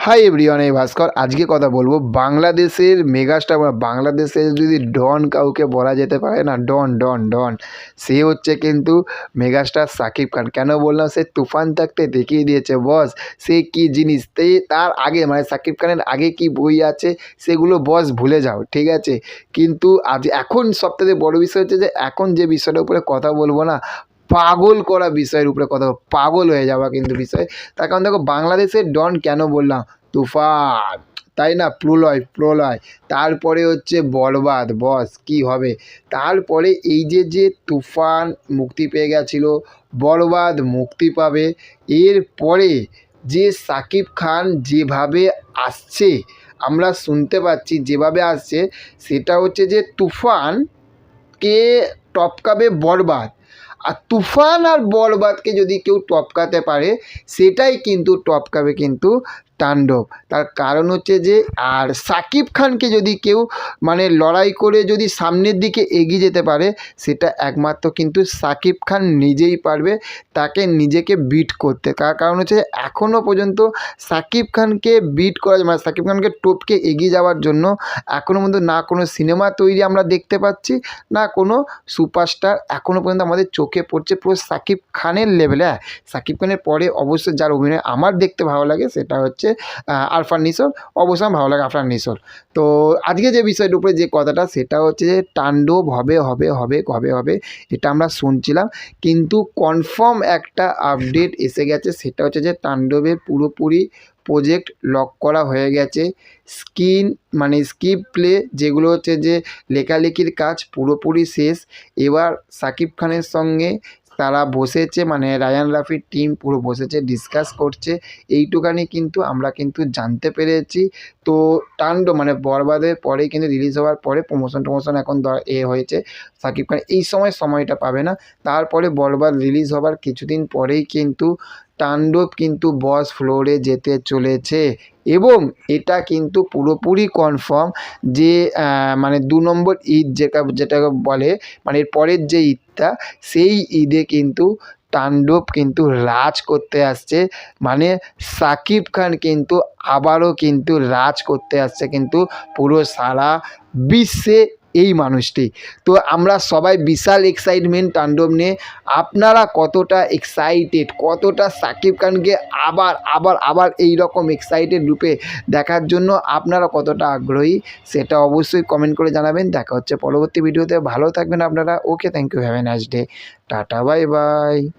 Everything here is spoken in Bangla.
হাই এভরিওয়ান, এই ভাস্কর। আজকে কথা বলবো বাংলাদেশের মেগাস্টার বা বাংলাদেশের যদি ডন কাউকে বলা যেতে পারে না, ডন ডন ডন সে হচ্ছে কিন্তু মেগাস্টার সাকিব খান। কেন বললাম? সে তুফান থাকতে দেখিয়ে দিয়েছে বস সে কি জিনিস। তার আগে মানে সাকিব খানের আগে কি বই আছে সেগুলো বস ভুলে যাও, ঠিক আছে। কিন্তু আজ এখন সবথেকে বড় বিষয় হচ্ছে যে এখন যে বিষয়টার উপরে কথা বলবো না, পাগল করা বিষয়ের উপরে কথা, পাগল হয়ে যাওয়া কিন্তু বিষয়। তার কারণ দেখো, বাংলাদেশের ডন কেন বললাম? তুফান, তাই না? প্রলয় প্রলয়, তারপরে হচ্ছে বরবাদ। বস কি হবে? তারপরে এই যে তুফান মুক্তি পেয়ে গেছিলো, বরবাদ মুক্তি পাবে, এরপরে যে সাকিব খান যেভাবে আসছে, আমরা শুনতে পাচ্ছি যেভাবে আসছে, সেটা হচ্ছে যে তুফানকে টপকাবে বরবাদ। আর তুফান আর বরবাদকে যদি কেউ টপকাতে পারে, সেটাই কিন্তু টপকাবে কিন্তু তাণ্ডব। তার কারণ হচ্ছে যে, আর সাকিব খানকে যদি কেউ মানে লড়াই করে যদি সামনের দিকে এগিয়ে যেতে পারে, সেটা একমাত্র কিন্তু সাকিব খান নিজেই পারবে তাকে নিজেকে বিট করতে। তার কারণ হচ্ছে এখনও পর্যন্ত সাকিব খানকে বিট করা মানে সাকিব খানকে টপকে এগিয়ে যাওয়ার জন্য এখনও পর্যন্ত না কোনো সিনেমা তৈরি আমরা দেখতে পাচ্ছি, না কোনো সুপারস্টার এখনও পর্যন্ত আমাদের চোখে পড়ছে পুরো সাকিব খানের লেভেলে। হ্যাঁ, সাকিব খানের পরে অবশ্যই যার অভিনয় আমার দেখতে ভালো লাগে সেটা হচ্ছে আরফান নিসোর। অবশ্যই আমার ভালো লাগে আরফান নিসোর। তো আজকে যে বিষয়টার উপরে যে কথাটা, সেটা হচ্ছে যে তাণ্ডব হবে হবে হবে হবে হবে, এটা আমরা শুনছিলাম, কিন্তু কনফার্ম একটা আপডেট এসে গেছে। সেটা হচ্ছে যে তাণ্ডবের পুরোপুরি প্রজেক্ট লক করা হয়ে গেছে। মানে স্ক্রিপ্ট প্লে যেগুলো হচ্ছে যে লেখালেখির কাজ পুরোপুরি শেষ। এবার সাকিব খানের সঙ্গে তারা বসেছে, মানে রায়ান রাফির টিম পুরো বসেছে, ডিসকাস করছে। এইটুখানি কিন্তু আমরা কিন্তু জানতে পেরেছি। তো তাণ্ডব মানে বরবাদের পরেই কিন্তু রিলিজ হওয়ার পরে প্রমোশন এখন হয়েছে। সাকিব খান এই সময়টা পাবে না। তারপরে বরবাদ রিলিজ হবার কিছুদিন পরেই কিন্তু তাণ্ডব কিন্তু বস ফ্লোরে যেতে চলেছে। এবং এটা কিন্তু পুরোপুরি কনফার্ম যে মানে ২ নম্বর ঈদ যেটাকে বলে, মানে এর পরের যে ঈদটা, সেই ঈদে কিন্তু তাণ্ডব কিন্তু রাজ করতে আসছে। মানে সাকিব খান কিন্তু আবারও কিন্তু রাজ করতে আসছে কিন্তু পুরো সারা বিশ্বে এই মানুষটি। তো আমরা সবাই বিশাল এক্সাইটমেন্ট তাণ্ডব নিয়ে। আপনারা কতটা এক্সাইটেড, কতটা সাকিব খানকে আবার আবার আবার এই রকম এক্সাইটেড রূপে দেখার জন্য আপনারা কতটা আগ্রহী, সেটা অবশ্যই কমেন্ট করে জানাবেন। দেখা হচ্ছে পরবর্তী ভিডিওতে। ভালো থাকবেন আপনারা। Okay, thank you, have a nice day, tata, bye by.